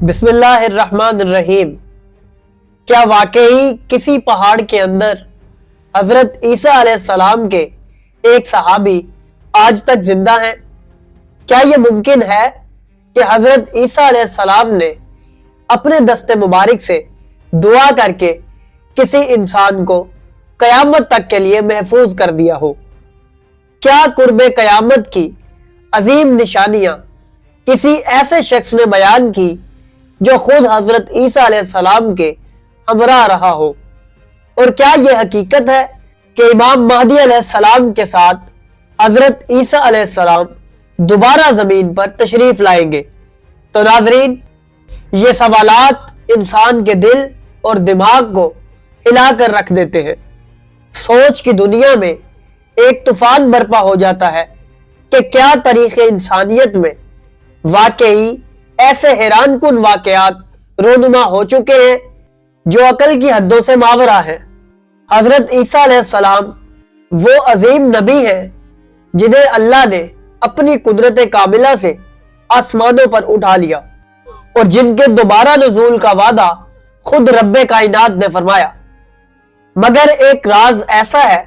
بسم اللہ الرحمن الرحیم۔ کیا واقعی کسی پہاڑ کے اندر حضرت عیسیٰ علیہ السلام کے ایک صحابی آج تک زندہ ہیں؟ کیا یہ ممکن ہے کہ حضرت عیسیٰ علیہ السلام نے اپنے دست مبارک سے دعا کر کے کسی انسان کو قیامت تک کے لیے محفوظ کر دیا ہو؟ کیا قرب قیامت کی عظیم نشانیاں کسی ایسے شخص نے بیان کی جو خود حضرت عیسیٰ علیہ السلام کے ہمراہ رہا ہو؟ اور کیا یہ حقیقت ہے کہ امام مہدی علیہ السلام کے ساتھ حضرت عیسیٰ علیہ السلام دوبارہ زمین پر تشریف لائیں گے؟ تو ناظرین، یہ سوالات انسان کے دل اور دماغ کو ہلا کر رکھ دیتے ہیں۔ سوچ کی دنیا میں ایک طوفان برپا ہو جاتا ہے کہ کیا تاریخ انسانیت میں واقعی ایسے حیران کن واقعات رونما ہو چکے ہیں جو عقل کی حدوں سے ماورا ہیں۔ حضرت عیسیٰ علیہ السلام وہ عظیم نبی ہیں جنہیں اللہ نے اپنی قدرت کاملہ سے آسمانوں پر اٹھا لیا اور جن کے دوبارہ نزول کا وعدہ خود رب کائنات نے فرمایا، مگر ایک راز ایسا ہے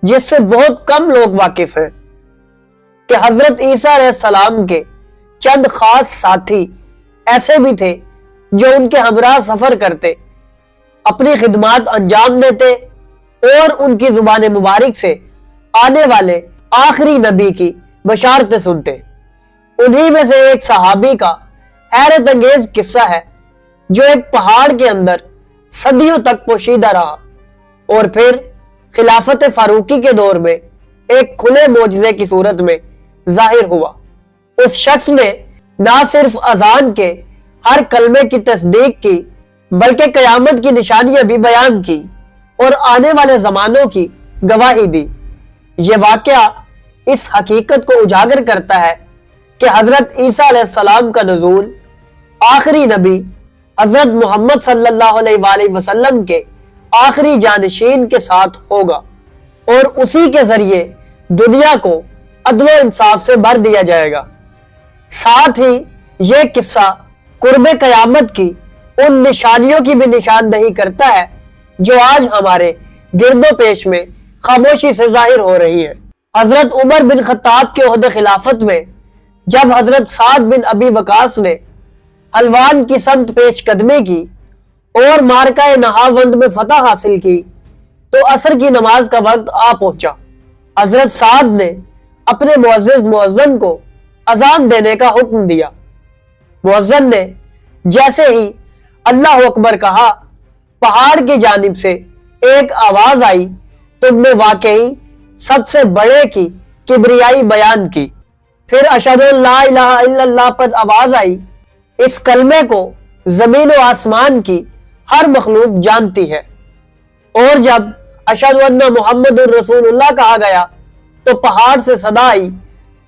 جس سے بہت کم لوگ واقف ہیں کہ حضرت عیسیٰ علیہ السلام کے چند خاص ساتھی ایسے بھی تھے جو ان کے ہمراہ سفر کرتے، اپنی خدمات انجام دیتے اور ان کی زبان مبارک سے آنے والے آخری نبی کی بشارتیں سنتے۔ انہی میں سے ایک صحابی کا حیرت انگیز قصہ ہے جو ایک پہاڑ کے اندر صدیوں تک پوشیدہ رہا اور پھر خلافت فاروقی کے دور میں ایک کھلے معجزے کی صورت میں ظاہر ہوا۔ اس شخص نے نہ صرف اذان کے ہر کلمے کی تصدیق کی بلکہ قیامت کی نشانیاں بھی بیان کی اور آنے والے زمانوں کی گواہی دی۔ یہ واقعہ اس حقیقت کو اجاگر کرتا ہے کہ حضرت عیسیٰ علیہ السلام کا نزول آخری نبی حضرت محمد صلی اللہ علیہ وآلہ وسلم کے آخری جانشین کے ساتھ ہوگا اور اسی کے ذریعے دنیا کو عدل و انصاف سے بھر دیا جائے گا۔ ساتھ ہی یہ قصہ قرب قیامت کی ان نشانیوں کی بھی نشاندہی کرتا ہے جو آج ہمارے گرد و پیش میں خاموشی سے ظاہر ہو رہی ہے۔ حضرت عمر بن خطاب کے عہد خلافت میں جب حضرت سعد بن ابی وقاص نے حلوان کی سمت پیش قدمی کی اور مارکہ نہاوند میں فتح حاصل کی تو عصر کی نماز کا وقت آ پہنچا۔ حضرت سعد نے اپنے معزز مؤذن کو اذان دینے کا حکم دیا۔ مؤذن نے جیسے ہی اللہ اکبر کہا، پہاڑ کی جانب سے ایک آواز آئی، تم نے واقعی سب سے بڑے کی کبریائی بیان کی۔ پھر اشہد ان لا الہ الا اللہ پر آواز آئی۔ اس کلمے کو زمین و آسمان کی ہر مخلوق جانتی ہے۔ اور جب اشہد ان محمد الرسول اللہ کہا گیا تو پہاڑ سے صدا آئی،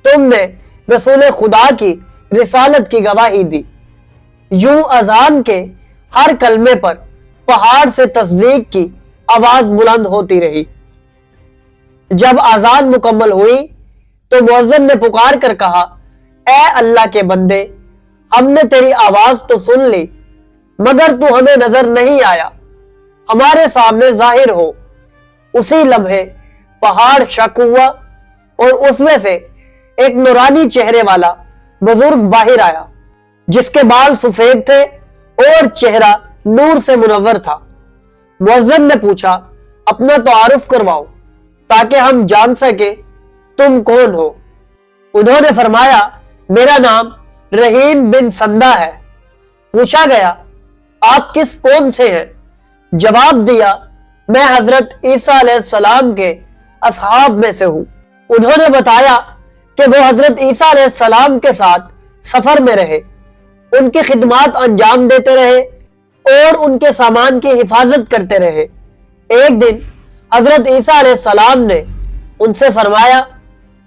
تم نے رسول خدا کی رسالت کی گواہی دی۔ یوں اذان کے ہر کلمے پر پہاڑ سے تصدیق کی آواز بلند ہوتی رہی۔ جب اذان مکمل ہوئی تو مؤذن نے پکار کر کہا، اے اللہ کے بندے، ہم نے تیری آواز تو سن لی مگر تو ہمیں نظر نہیں آیا، ہمارے سامنے ظاہر ہو۔ اسی لمحے پہاڑ شک ہوا اور اس میں سے ایک نورانی چہرے والا بزرگ باہر آیا جس کے بال سفید تھے اور چہرہ نور سے منور تھا۔ مؤذن نے پوچھا، اپنا تعارف کرواؤ تاکہ ہم جان سکے تم کون ہو۔ انہوں نے فرمایا، میرا نام رحیم بن سندہ ہے۔ پوچھا گیا، آپ کس قوم سے ہیں؟ جواب دیا، میں حضرت عیسیٰ علیہ السلام کے اصحاب میں سے ہوں۔ انہوں نے بتایا کہ وہ حضرت عیسیٰ علیہ السلام کے ساتھ سفر میں رہے، ان کی خدمات انجام دیتے رہے اور ان کے سامان کی حفاظت کرتے رہے۔ ایک دن حضرت عیسیٰ علیہ السلام نے ان سے فرمایا،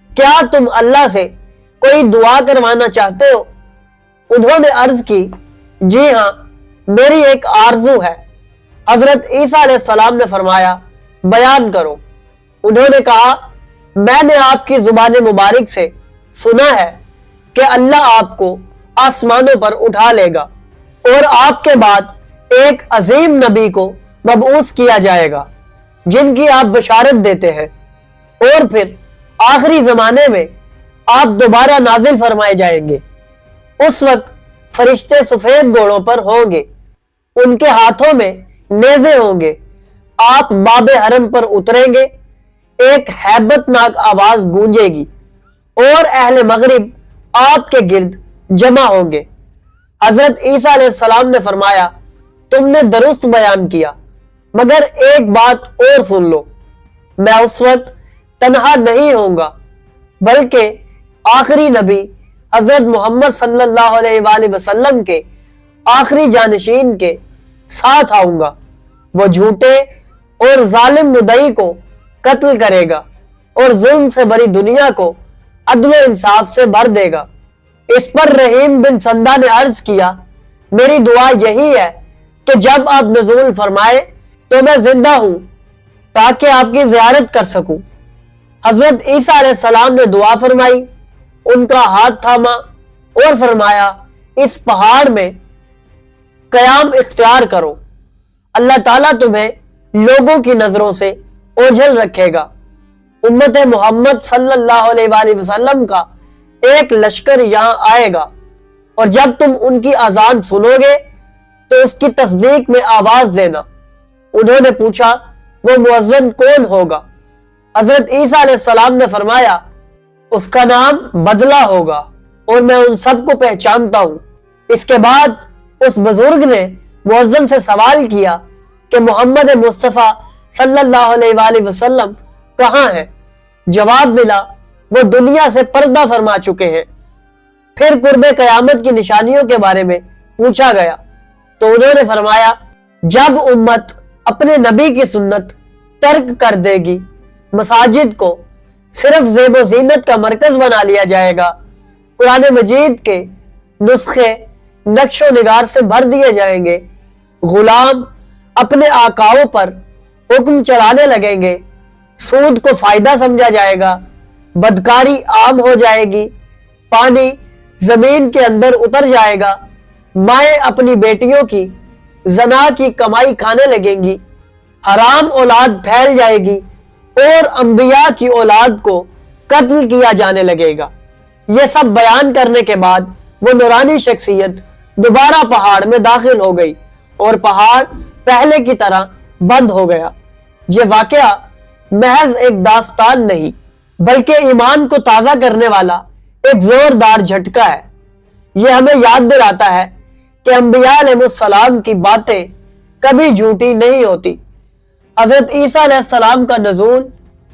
کیا تم اللہ سے کوئی دعا کروانا چاہتے ہو؟ انہوں نے عرض کی، جی ہاں، میری ایک آرزو ہے۔ حضرت عیسیٰ علیہ السلام نے فرمایا، بیان کرو۔ انہوں نے کہا، میں نے آپ کی زبان مبارک سے سنا ہے کہ اللہ آپ کو آسمانوں پر اٹھا لے گا اور آپ کے بعد ایک عظیم نبی کو مبعوث کیا جائے گا جن کی آپ بشارت دیتے ہیں، اور پھر آخری زمانے میں آپ دوبارہ نازل فرمائے جائیں گے۔ اس وقت فرشتے سفید گھوڑوں پر ہوں گے، ان کے ہاتھوں میں نیزے ہوں گے، آپ باب حرم پر اتریں گے، ایک ہیبت ناک آواز گونجے گی اور اہل مغرب آپ کے گرد جمع ہوں گے۔ حضرت عیسیٰ علیہ السلام نے فرمایا، تم نے درست بیان کیا، مگر ایک بات اور سن لو، میں اس وقت تنہا نہیں ہوں گا، بلکہ آخری نبی حضرت محمد صلی اللہ علیہ وآلہ وسلم کے آخری جانشین کے ساتھ آؤں گا۔ وہ جھوٹے اور ظالم مدعی کو قتل کرے گا اور ظلم سے بری دنیا کو عدل و انصاف سے بھر دے گا۔ اس پر رحیم بن سندہ نے عرض کیا، میری دعا یہی ہے کہ جب آپ نزول فرمائے تو میں زندہ ہوں تاکہ آپ کی زیارت کر سکوں۔ حضرت عیسیٰ علیہ السلام نے دعا فرمائی، ان کا ہاتھ تھاما اور فرمایا، اس پہاڑ میں قیام اختیار کرو، اللہ تعالیٰ تمہیں لوگوں کی نظروں سے اوجھل رکھے گا۔ امت محمد صلی اللہ علیہ وآلہ وسلم کا ایک لشکر یہاں آئے گا، اور جب تم ان کی اذان سنو گے تو اس کی تصدیق میں آواز دینا۔ انہوں نے پوچھا، وہ مؤذن کون ہوگا؟ حضرت عیسیٰ علیہ السلام نے فرمایا، اس کا نام بدلہ ہوگا، اور میں ان سب کو پہچانتا ہوں۔ اس کے بعد اس بزرگ نے مؤذن سے سوال کیا کہ محمد مصطفیٰ صلی اللہ علیہ وآلہ وسلم کہاں ہیں؟ جواب ملا، وہ دنیا سے پردہ فرما چکے ہیں۔ پھر قرب قیامت کی نشانیوں کے بارے میں پوچھا گیا تو انہوں نے فرمایا، جب امت اپنے نبی کی سنت ترک کر دے گی، مساجد کو صرف زیب و زینت کا مرکز بنا لیا جائے گا، قرآن مجید کے نسخے نقش و نگار سے بھر دیے جائیں گے، غلام اپنے آقاؤں پر حکم چلانے لگیں گے، سود کو فائدہ سمجھا جائے گا، بدکاری عام ہو جائے گی، پانی زمین کے اندر اتر جائے گا، مائیں اپنی بیٹیوں کی زنا کی کمائی کھانے لگیں گی، حرام اولاد پھیل جائے گی، اور انبیاء کی اولاد کو قتل کیا جانے لگے گا۔ یہ سب بیان کرنے کے بعد وہ نورانی شخصیت دوبارہ پہاڑ میں داخل ہو گئی اور پہاڑ پہلے کی طرح بند ہو گیا۔ یہ واقعہ محض ایک داستان نہیں بلکہ ایمان کو تازہ کرنے والا ایک زوردار جھٹکا ہے۔ یہ ہمیں یاد دلاتا ہے کہ انبیاء علیہ السلام کی باتیں کبھی جھوٹی نہیں ہوتی۔ حضرت عیسیٰ علیہ السلام کا نزول،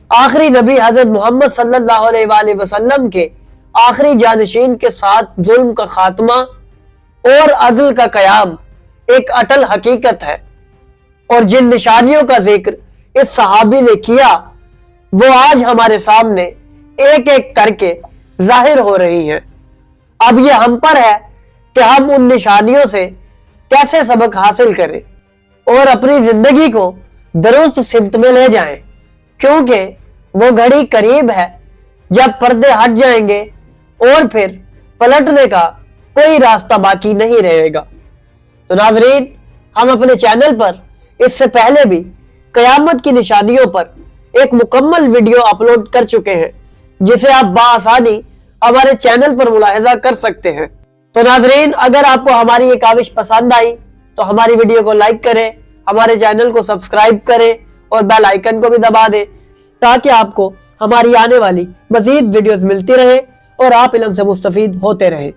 آخری نبی حضرت محمد صلی اللہ علیہ وآلہ وسلم کے آخری جانشین کے ساتھ ظلم کا خاتمہ اور عدل کا قیام ایک اٹل حقیقت ہے، اور جن نشانیوں کا ذکر اس صحابی نے کیا وہ آج ہمارے سامنے ایک ایک کر کے ظاہر ہو رہی ہیں۔ اب یہ ہم پر ہے کہ ہم ان نشانیوں سے کیسے سبق حاصل کریں اور اپنی زندگی کو درست سمت میں لے جائیں، کیونکہ وہ گھڑی قریب ہے جب پردے ہٹ جائیں گے اور پھر پلٹنے کا کوئی راستہ باقی نہیں رہے گا۔ تو ناظرین، ہم اپنے چینل پر اس سے پہلے بھی قیامت کی نشانیوں پر ایک مکمل ویڈیو اپلوڈ کر چکے ہیں، جسے آپ بآسانی ہمارے چینل پر ملاحظہ کر سکتے ہیں۔ تو ناظرین، اگر آپ کو ہماری یہ کاوش پسند آئی تو ہماری ویڈیو کو لائک کریں، ہمارے چینل کو سبسکرائب کریں اور بیل آئیکن کو بھی دبا دیں تاکہ آپ کو ہماری آنے والی مزید ویڈیوز ملتی رہے اور آپ علم سے مستفید ہوتے رہیں۔